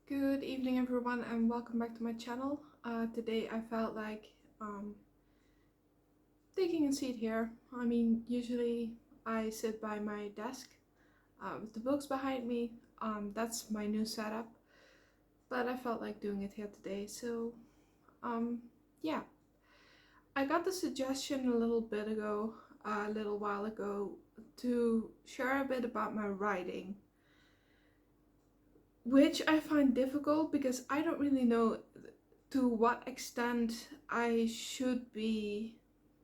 Good evening everyone and welcome back to my channel. Today I felt like taking a seat here. Usually I sit by my desk with the books behind me. That's my new setup, but I felt like doing it here today. So yeah, I got the suggestion a little bit ago, a little while ago, to share a bit about my writing, which I find difficult because I don't really know to what extent I should be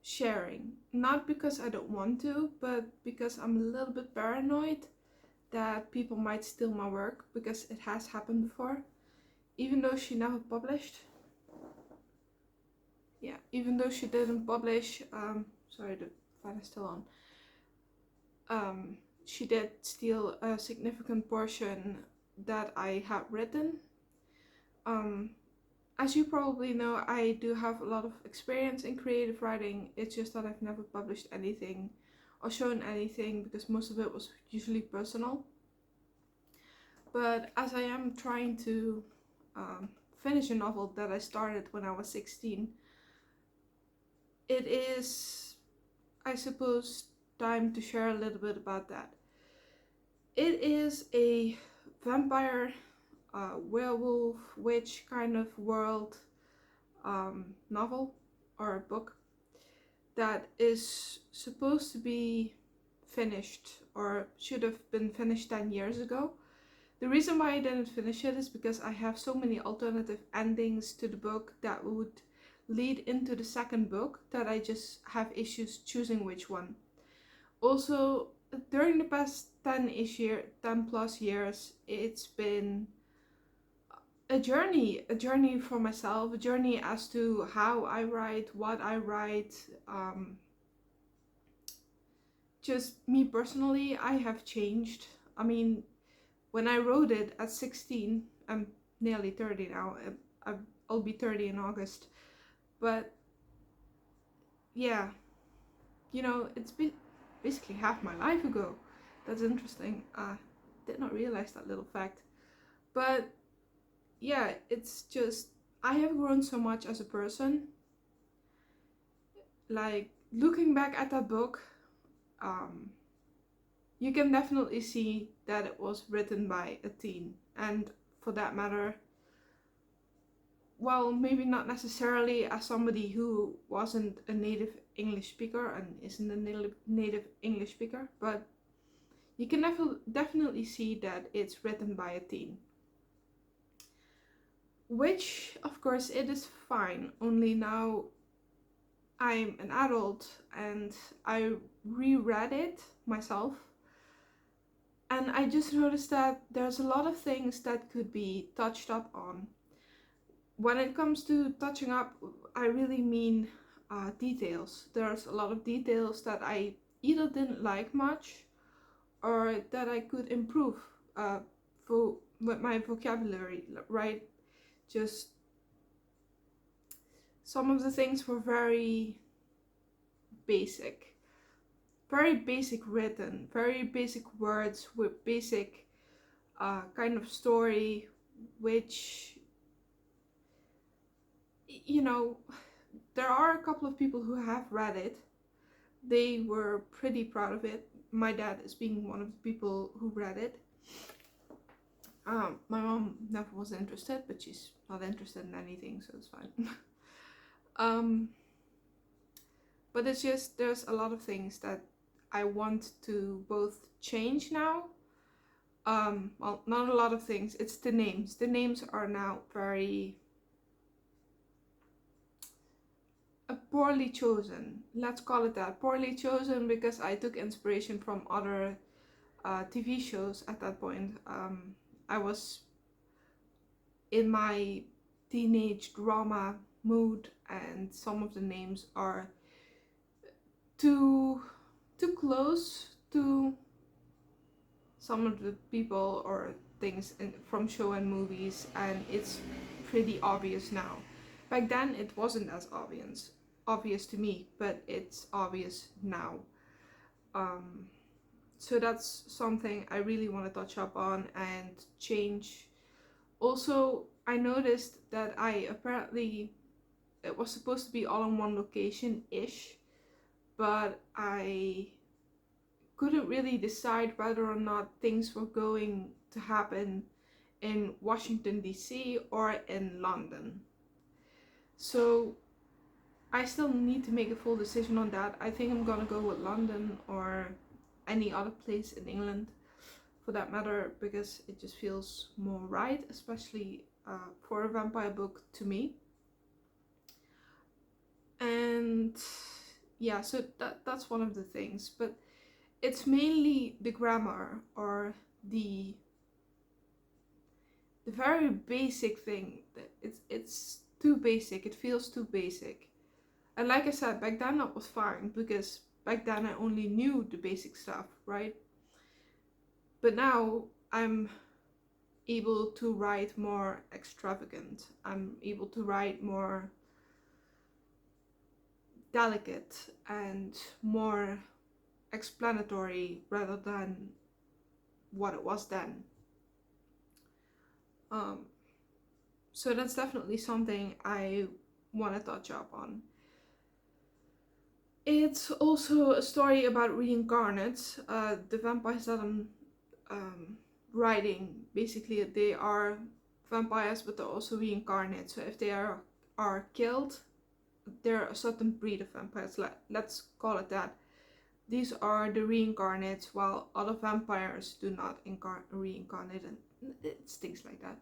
sharing. Not because I don't want to, but because I'm a little bit paranoid that people might steal my work, because it has happened before. Even though she never published. Yeah, even though she didn't publish, sorry, the fan is still on. She did steal a significant portion that I had written. As you probably know, I do have a lot of experience in creative writing. It's just that I've never published anything or shown anything because most of it was usually personal. But as I am trying to finish a novel that I started when I was 16, it is, I suppose, time to share a little bit about that. It is a vampire, werewolf, witch kind of world novel or book that is supposed to be finished, or should have been finished 10 years ago. The reason why I didn't finish it is because I have so many alternative endings to the book that would lead into the second book that I just have issues choosing which one. Also, during the past 10 plus years, it's been a journey for myself, a journey as to how I write, what I write. Just me personally, I have changed. When I wrote it at 16, I'm nearly 30 now. I'll be 30 in August. But yeah, it's been basically half my life ago. That's interesting. Did not realize that little fact. But yeah, it's just, I have grown so much as a person. Like, looking back at that book, you can definitely see that it was written by a teen. And for that matter, well, maybe not necessarily as somebody who wasn't a native English speaker and isn't a native English speaker, but you can definitely see that it's written by a teen. Which, of course, it is fine, only now I'm an adult and I reread it myself, and I just noticed that there's a lot of things that could be touched up on. When it comes to touching up, I really mean details. There's a lot of details that I either didn't like much or that I could improve with my vocabulary, right? Just some of the things were very basic written, very basic words with basic kind of story, which, there are a couple of people who have read it. They were pretty proud of it. My dad is being one of the people who read it. My mom never was interested, but she's not interested in anything, so it's fine. But it's just, there's a lot of things that I want to both change now. Well, not a lot of things. It's the names. The names are now very poorly chosen. Let's call it that. Poorly chosen because I took inspiration from other TV shows at that point. I was in my teenage drama mood, and some of the names are too close to some of the people or things from show and movies, and it's pretty obvious now. Back then it wasn't as obvious to me, but it's obvious now. So that's something I really want to touch up on and change Also, I noticed that it was supposed to be all in one location-ish, but I couldn't really decide whether or not things were going to happen in Washington DC or in London. So I still need to make a full decision on that. I think I'm gonna go with London or any other place in England for that matter, because it just feels more right, especially for a vampire book to me. And yeah, so that's one of the things, but it's mainly the grammar or the very basic thing. It's too basic. It feels too basic. And like I said, back then that was fine because back then I only knew the basic stuff, right? But now I'm able to write more extravagant. I'm able to write more delicate and more explanatory rather than what it was then. Um, so that's definitely something I want to touch up on. It's also a story about reincarnates. The vampires that I'm writing, basically they are vampires, but they're also reincarnate. So if they are killed, they're a certain breed of vampires. Let's call it that. These are the reincarnates, while other vampires do not reincarnate, and it's things like that.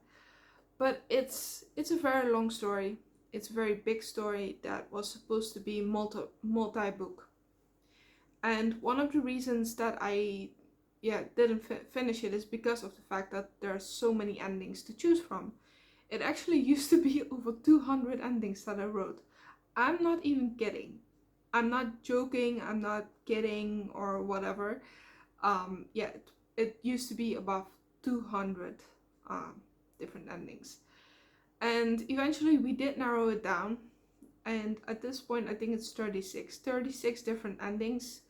But it's a very long story. It's a very big story that was supposed to be multi-book. And one of the reasons that I didn't finish it is because of the fact that there are so many endings to choose from. It actually used to be over 200 endings that I wrote. I'm not even kidding. I'm not joking, I'm not kidding or whatever. It used to be above 200 different endings. And eventually we did narrow it down. And at this point, I think it's 36 different endings,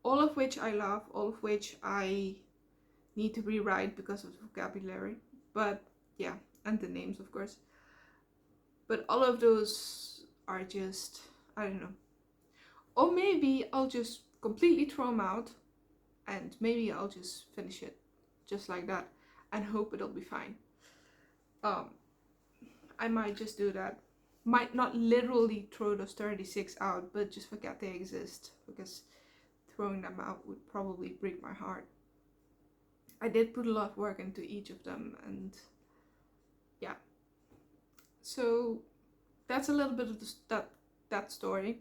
all of which I love, all of which I need to rewrite because of vocabulary. But yeah, and the names, of course. But all of those are just, I don't know. Or maybe I'll just completely throw them out and maybe I'll just finish it just like that and hope it'll be fine. I might just do that. Might not literally throw those 36 out, but just forget they exist, because throwing them out would probably break my heart. I did put a lot of work into each of them, and yeah. So that's a little bit of that story.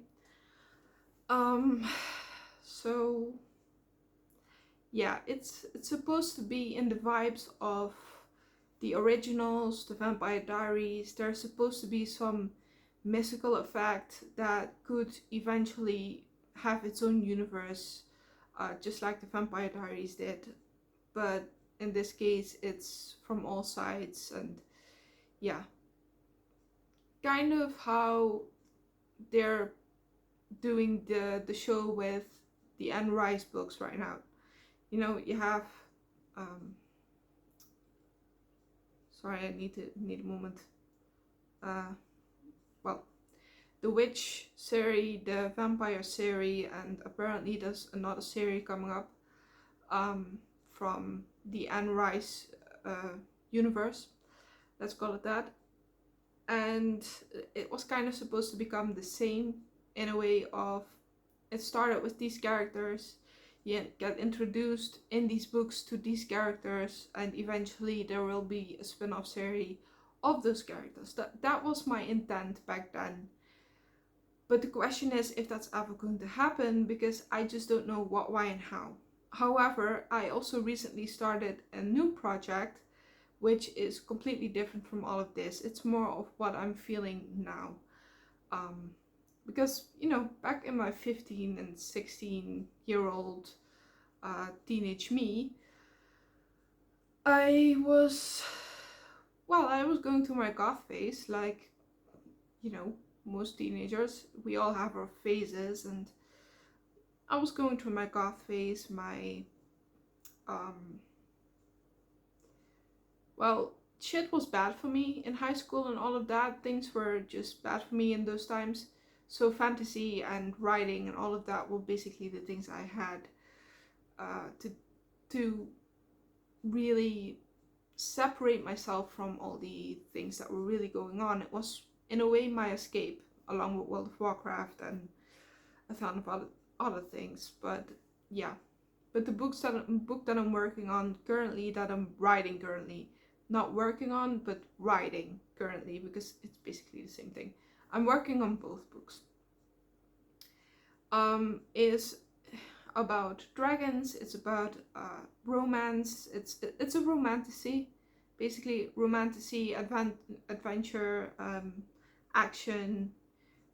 So yeah, it's supposed to be in the vibes of the originals, the Vampire Diaries. There's supposed to be some mystical effect that could eventually have its own universe, just like the Vampire Diaries did. But in this case, it's from all sides, and yeah, kind of how they're doing the show with the Anne Rice books right now. You know, you have sorry, I need a moment. Well, the witch series, the vampire series, and apparently there's another series coming up from the Anne Rice universe. Let's call it that. And it was kind of supposed to become the same in a way of, it started with these characters, you get introduced in these books to these characters, and eventually there will be a spin-off series of those characters. That was my intent back then. But the question is if that's ever going to happen, because I just don't know what, why, and how. However, I also recently started a new project, which is completely different from all of this. It's more of what I'm feeling now. Because, you know, back in my 15 and 16-year-old teenage me, I was going through my goth phase, like, you know, most teenagers. We all have our phases, and I was going through my goth phase, my, shit was bad for me in high school and all of that. Things were just bad for me in those times. So fantasy and writing and all of that were basically the things I had to really separate myself from all the things that were really going on. It was in a way my escape, along with World of Warcraft and a ton of other things. But yeah, but the book that I'm working on currently, that I'm writing currently, not working on but writing currently, because it's basically the same thing. I'm working on both books. Is about dragons. It's about romance. It's a romantasy, basically romantasy, adventure, action.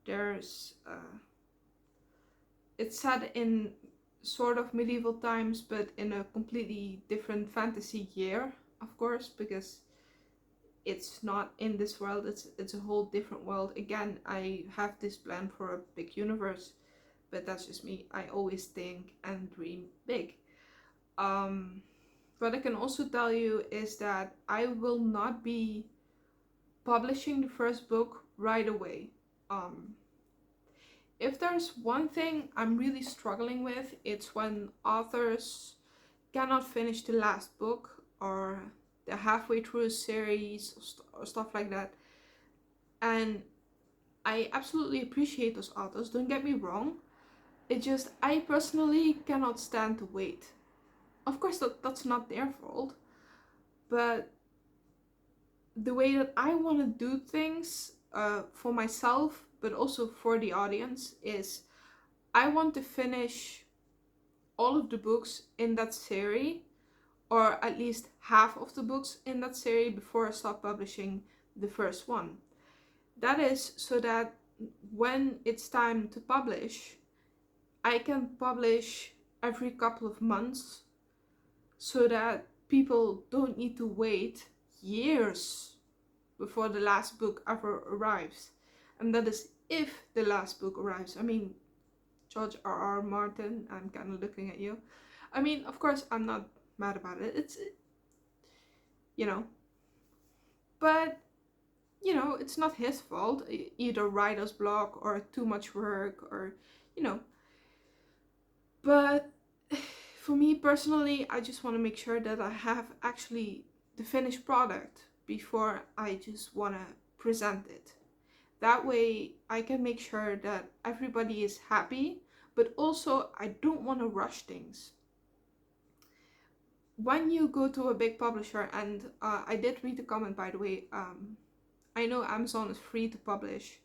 There's it's set in sort of medieval times, but in a completely different fantasy year, of course, because it's not in this world. It's a whole different world. Again, I have this plan for a big universe, but that's just me. I always think and dream big. What I can also tell you is that I will not be publishing the first book right away. If there's one thing I'm really struggling with, it's when authors cannot finish the last book, or they're halfway through a series or stuff like that. And I absolutely appreciate those authors, don't get me wrong. It just, I personally cannot stand to wait. Of course, that's not their fault, but the way that I want to do things for myself, but also for the audience, is I want to finish all of the books in that series, or at least half of the books in that series, before I start publishing the first one. That is so that when it's time to publish, I can publish every couple of months, so that people don't need to wait years before the last book ever arrives. And that is if the last book arrives. I mean, George R.R. Martin, I'm kind of looking at you. I mean, of course, I'm not mad about it. It's, you know, but, you know, it's not his fault. Either writer's block or too much work, or, you know. But for me personally, I just want to make sure that I have actually the finished product before I just want to present it. That way I can make sure that everybody is happy, but also I don't want to rush things. When you go to a big publisher, and I did read the comment, by the way, I know Amazon is free to publish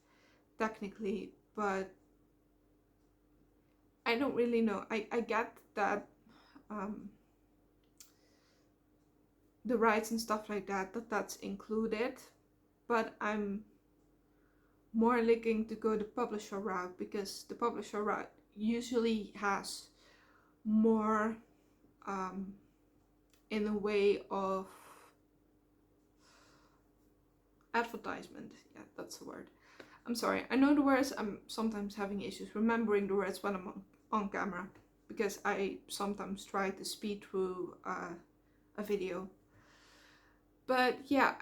technically, but I don't really know. I get that the rights and stuff like that's included, but I'm more looking to go the publisher route, because the publisher route usually has more in a way of advertisement. Yeah, that's the word. I'm sorry, I know the words. I'm sometimes having issues remembering the words when I'm on camera, because I sometimes try to speed through a video. But yeah,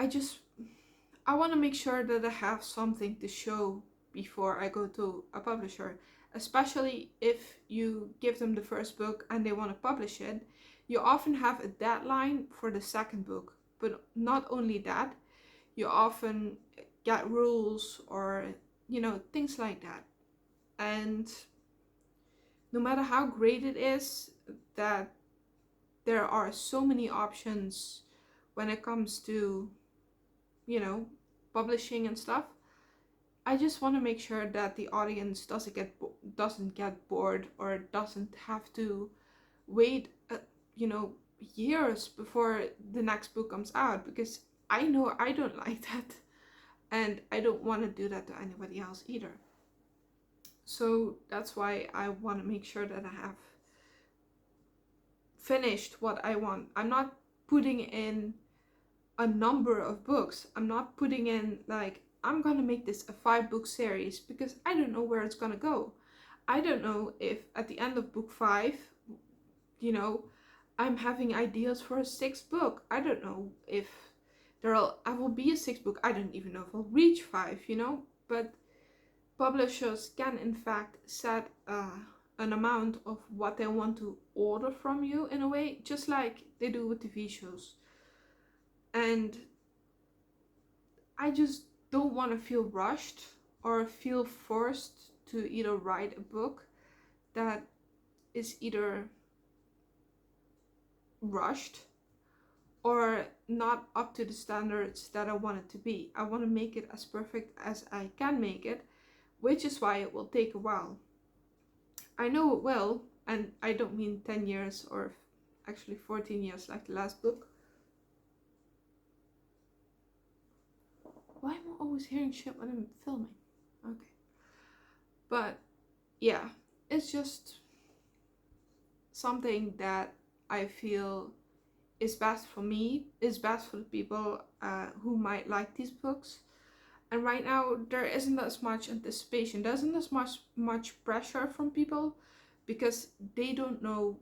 I want to make sure that I have something to show before I go to a publisher. Especially if you give them the first book and they want to publish it, you often have a deadline for the second book. But not only that, you often get rules, or, you know, things like that. And no matter how great it is that there are so many options when it comes to, you know, publishing and stuff, I just want to make sure that the audience doesn't get bored, or doesn't have to wait you know, years before the next book comes out, because I know I don't like that, and I don't want to do that to anybody else either. So that's why I want to make sure that I have finished what I want. I'm not putting in a number of books. I'm not putting in like, I'm gonna make this a 5-book series, because I don't know where it's gonna go. I don't know if at the end of book 5, you know, I'm having ideas for a 6th book. I don't know if I will be a sixth book. I don't even know if I'll reach 5, but publishers can in fact set an amount of what they want to order from you in a way, just like they do with TV shows. And I just don't want to feel rushed or feel forced to either write a book that is either rushed or not up to the standards that I want it to be. I want to make it as perfect as I can make it, which is why it will take a while. I know it will, and I don't mean 10 years or actually 14 years like the last book. Why am I always hearing shit when I'm filming? Okay. But yeah, it's just something that I feel is best for me, is best for the people who might like these books. And right now there isn't as much anticipation, there isn't as much pressure from people because they don't know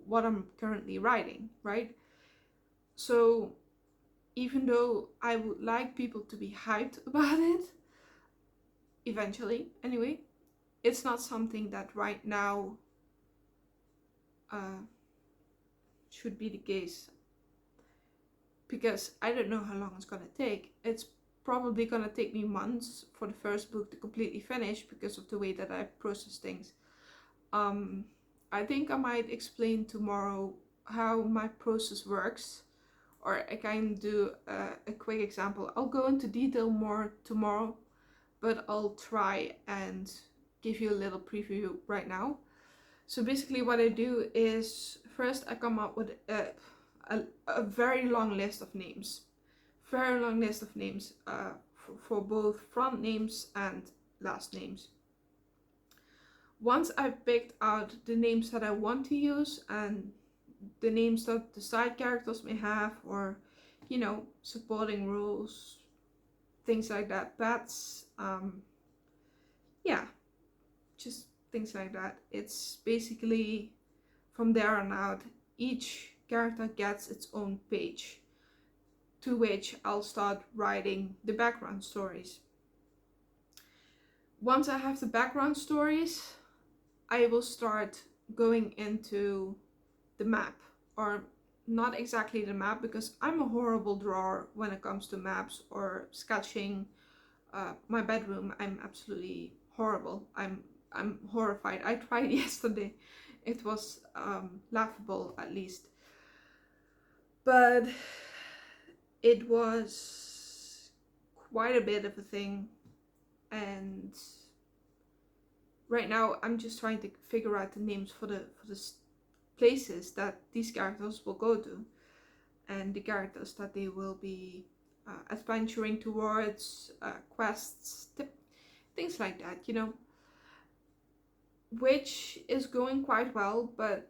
what I'm currently writing, right? So even though I would like people to be hyped about it, eventually anyway, it's not something that right now should be the case, because I don't know how long it's gonna take. It's probably gonna take me months for the first book to completely finish because of the way that I process things. I think I might explain tomorrow how my process works, or I can do a quick example. I'll go into detail more tomorrow, but I'll try and give you a little preview right now. So basically what I do is first I come up with a very long list of names. Very long list of names for both front names and last names. Once I've picked out the names that I want to use and the names that the side characters may have, or supporting roles, things like that, pets, yeah, just things like that. It's basically from there on out, each character gets its own page to which I'll start writing the background stories. Once I have the background stories, I will start going into the map, or not exactly the map because I'm a horrible drawer when it comes to maps or sketching. My bedroom, I'm absolutely horrible. I'm horrified. I tried yesterday. It was laughable at least. But it was quite a bit of a thing, and right now I'm just trying to figure out the names for the places that these characters will go to and the characters that they will be adventuring towards, quests, things like that, which is going quite well. But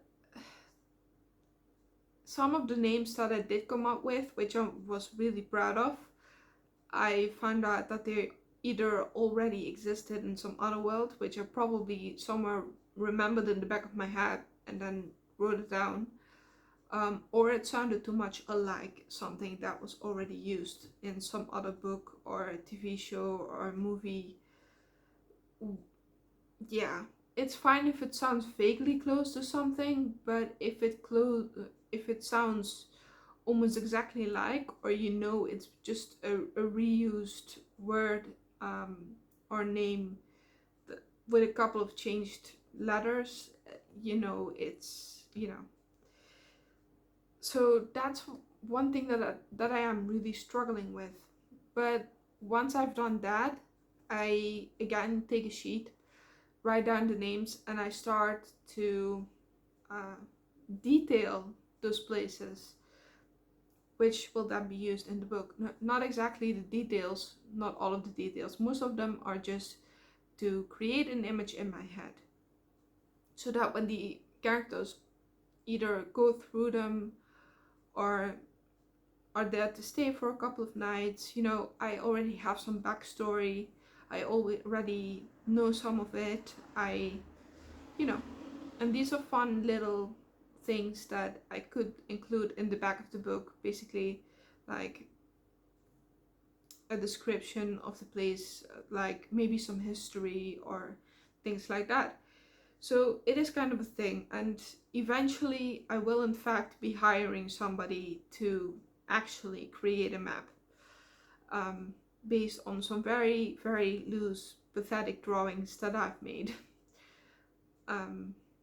some of the names that I did come up with, which I was really proud of, I found out that they either already existed in some other world, which I probably somewhere remembered in the back of my head and then wrote it down, or it sounded too much alike something that was already used in some other book or a TV show or a movie. Yeah, it's fine if it sounds vaguely close to something, but if it sounds almost exactly like, or it's just a reused word or name with a couple of changed letters, it's so that's one thing that I am really struggling with. But once I've done that, I again take a sheet, write down the names, and I start to detail those places, which will then be used in the book. Not exactly the details, not all of the details. Most of them are just to create an image in my head, so that when the characters either go through them or are there to stay for a couple of nights, I already have some backstory. I already know some of it. And these are fun little things that I could include in the back of the book. Basically, like a description of the place, like maybe some history or things like that. So it is kind of a thing, and eventually I will in fact be hiring somebody to actually create a map, based on some very, very loose, pathetic drawings that I've made.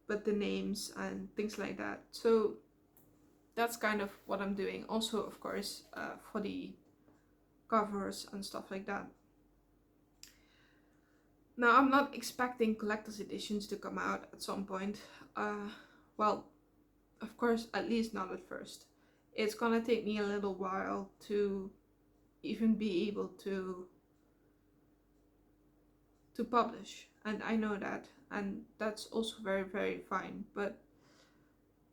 But the names and things like that. So that's kind of what I'm doing. Also, of course, for the covers and stuff like that. Now, I'm not expecting collector's editions to come out at some point. Well, of course, at least not at first. It's gonna take me a little while to even be able to publish, and I know that, and that's also very, very fine. But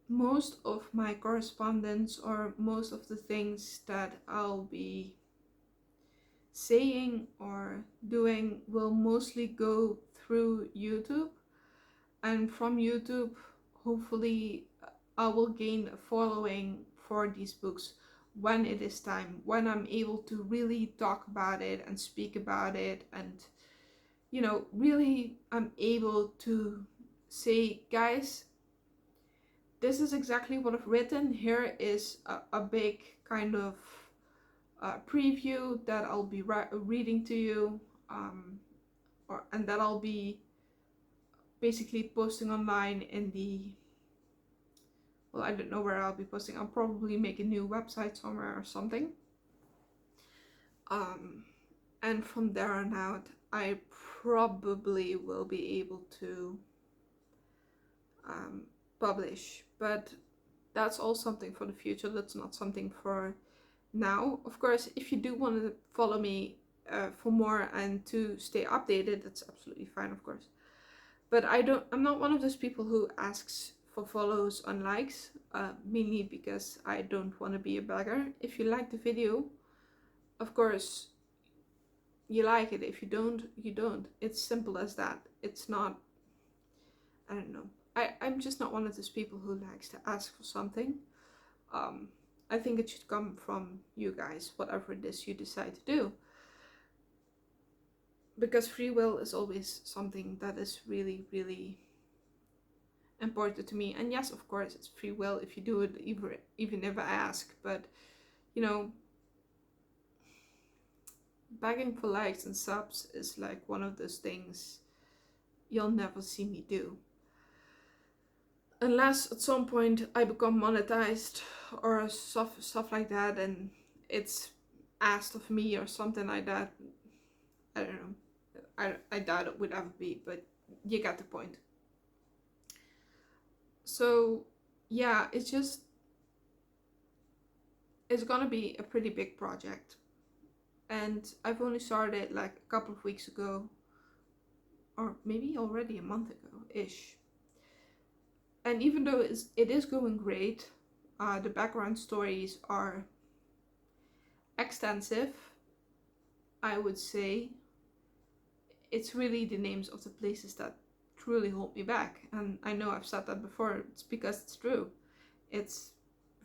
most of my correspondence, or most of the things that I'll be saying or doing, will mostly go through YouTube, and from YouTube hopefully I will gain a following for these books when it is time, when I'm able to really talk about it and speak about it, and you know, really I'm able to say, guys, this is exactly what I've written. Here is a big kind of preview that I'll be reading to you, and that I'll be basically posting online in the, well, I don't know where I'll be posting. I'll probably make a new website somewhere or something. And from there on out, I probably will be able to publish, but that's all something for the future. That's not something for now. Of course, if you do want to follow me for more and to stay updated, that's absolutely fine, of course. But I'm not one of those people who asks for follows and likes, mainly because I don't want to be a beggar. If you like the video, of course, you like it. If you don't, you don't. It's simple as that. It's not, I don't know. I'm just not one of those people who likes to ask for something. I think it should come from you guys, whatever it is you decide to do. Because free will is always something that is really, really important to me. And yes, of course, it's free will if you do it, even if I ask. But, you know, begging for likes and subs is like one of those things you'll never see me do. Unless at some point I become monetized or stuff like that, and it's asked of me or something like that. I don't know. I doubt it would ever be, but you get the point. So yeah, it's gonna be a pretty big project, and I've only started like a couple of weeks ago, or maybe already a month ago ish. And even though it is going great, the background stories are extensive, I would say. It's really the names of the places that truly hold me back. And I know I've said that before, it's because it's true. It's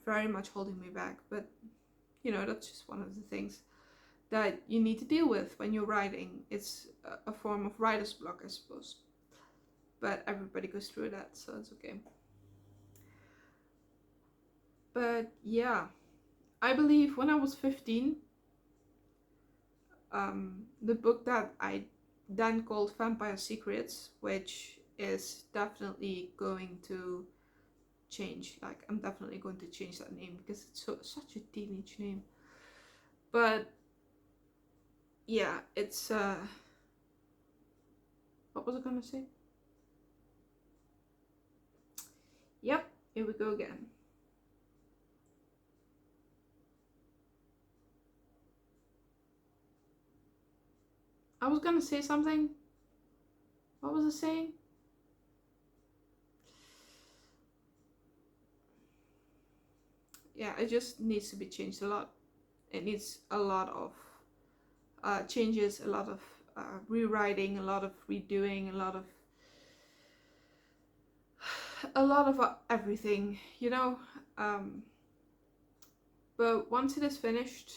very much holding me back. But, you know, that's just one of the things that you need to deal with when you're writing. It's a form of writer's block, I suppose. But everybody goes through that, so it's okay. But yeah, I believe when I was 15, the book that I then called Vampire Secrets, which is definitely going to change. Like, I'm definitely going to change that name because it's such a teenage name. But yeah, it's what was I gonna say? Yep, here we go again. I was gonna say something. What was I saying? Yeah, it just needs to be changed a lot. It needs a lot of changes, a lot of rewriting, a lot of redoing, a lot of everything, you know. But once it is finished,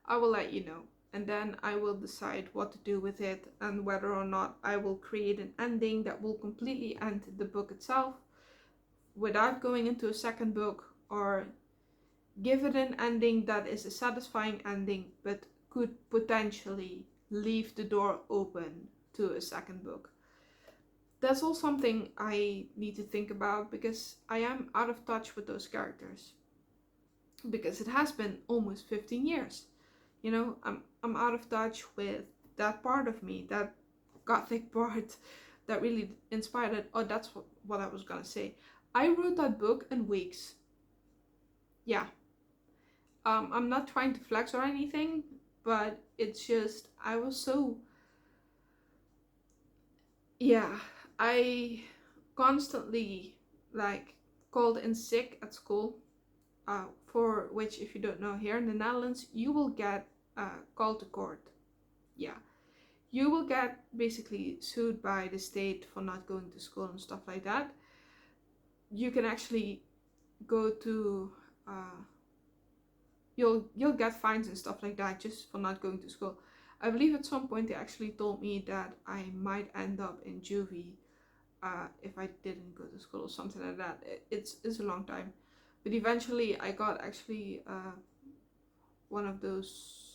I will let you know. And then I will decide what to do with it and whether or not I will create an ending that will completely end the book itself without going into a second book, or give it an ending that is a satisfying ending but could potentially leave the door open to a second book. That's all something I need to think about, because I am out of touch with those characters. Because it has been almost 15 years. You know, I'm out of touch with that part of me, that gothic part that really inspired it. Oh, that's what I was gonna say. I wrote that book in weeks. Yeah. I'm not trying to flex or anything, but it's just, I was so, yeah, I constantly like called in sick at school, for which, if you don't know, here in the Netherlands, you will get called to court. Yeah, you will get basically sued by the state for not going to school and stuff like that. You can actually go to, you'll get fines and stuff like that just for not going to school. I believe at some point they actually told me that I might end up in juvie, if I didn't go to school or something like that. It's a long time, but eventually I got actually one of those.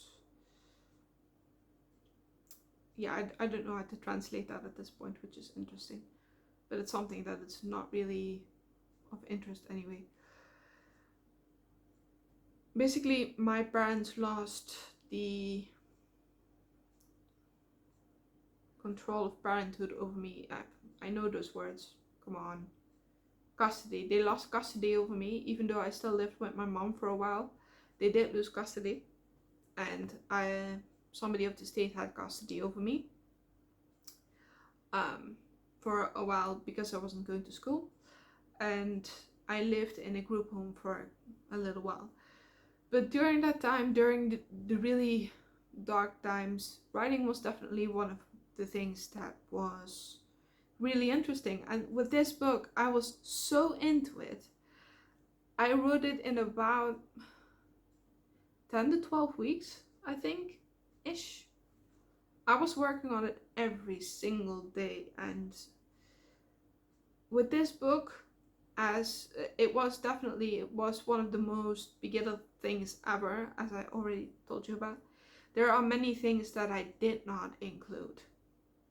Yeah, I don't know how to translate that at this point, which is interesting, but it's something that it's not really of interest anyway. Basically, my parents lost the control of parenthood over me. I know those words. Come on. Custody. They lost custody over me, even though I still lived with my mom for a while. They did lose custody, and somebody of the state had custody over me for a while, because I wasn't going to school, and I lived in a group home for a little while. But during that time, during the really dark times, writing was definitely one of the things that was really interesting. And with this book, I was so into it. I wrote it in about 10 to 12 weeks, I think, ish. I was working on it every single day, and with this book, as it was one of the most beginner things ever, as I already told you about. There are many things that I did not include.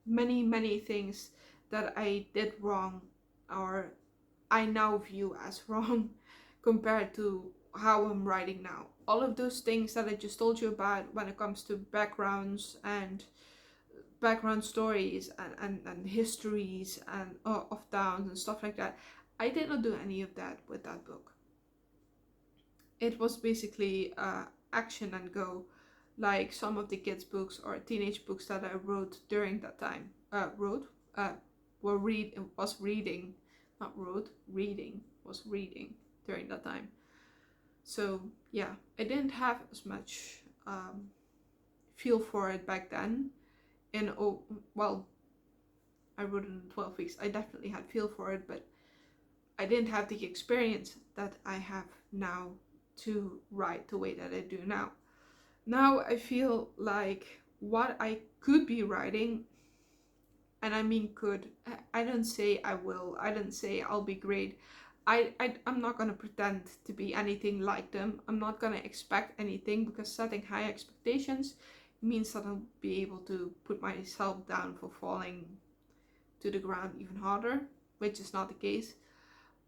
Many things that I did wrong, or I now view as wrong compared to how I'm writing now. All of those things that I just told you about when it comes to backgrounds and background stories and histories and of towns and stuff like that, I did not do any of that with that book. It was basically action and go, like some of the kids' books or teenage books that I wrote during that time. Was reading, not wrote, reading, was reading during that time. So yeah, I didn't have as much feel for it back then. Well, I wrote it in 12 weeks. I definitely had feel for it, but I didn't have the experience that I have now to write the way that I do now. Now I feel like what I could be writing, and I mean could, I don't say I will, I don't say I'll be great. I'm not going to pretend to be anything like them. I'm not going to expect anything, because setting high expectations means that I'll be able to put myself down for falling to the ground even harder, which is not the case.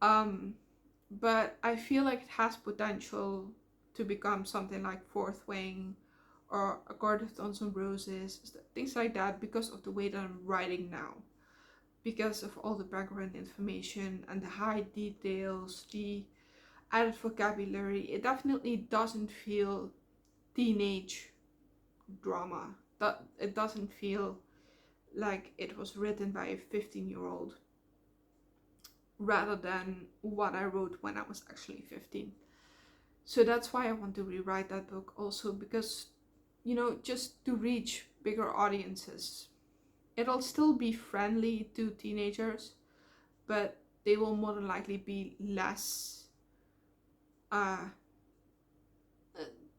But I feel like it has potential to become something like Fourth Wing or A Court of Thorns and Roses, things like that, because of the way that I'm writing now. Because of all the background information and the high details, the added vocabulary, it definitely doesn't feel teenage drama. It doesn't feel like it was written by a 15-year-old, rather than what I wrote when I was actually 15. So that's why I want to rewrite that book also, because, you know, just to reach bigger audiences. It'll still be friendly to teenagers, but they will more than likely be less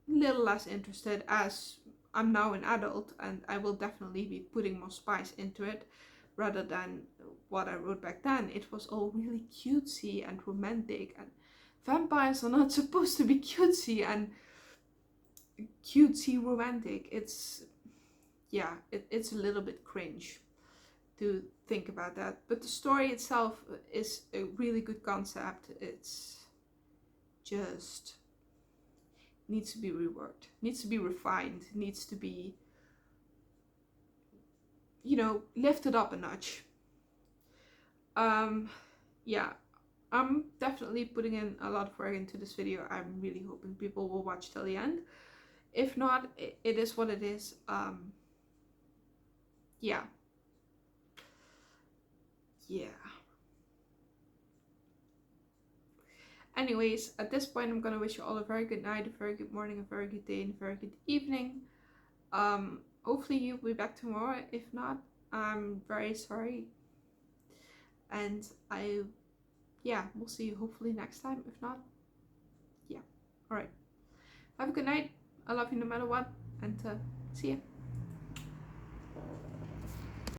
little less interested as I'm now an adult, and I will definitely be putting more spice into it rather than what I wrote back then. It was all really cutesy and romantic, and vampires are not supposed to be cutesy and cutesy romantic. It's, yeah, it's a little bit cringe to think about that. But the story itself is a really good concept. It's just needs to be reworked, needs to be refined, needs to be, you know, lifted up a notch. Yeah, I'm definitely putting in a lot of work into this video. I'm really hoping people will watch till the end. If not, it is what it is. Yeah. Anyways, at this point, I'm gonna wish you all a very good night, a very good morning, a very good day, and a very good evening. Hopefully you'll be back tomorrow. If not, I'm very sorry. And we'll see you hopefully next time. If not, yeah. Alright. Have a good night. I love you no matter what. And see ya.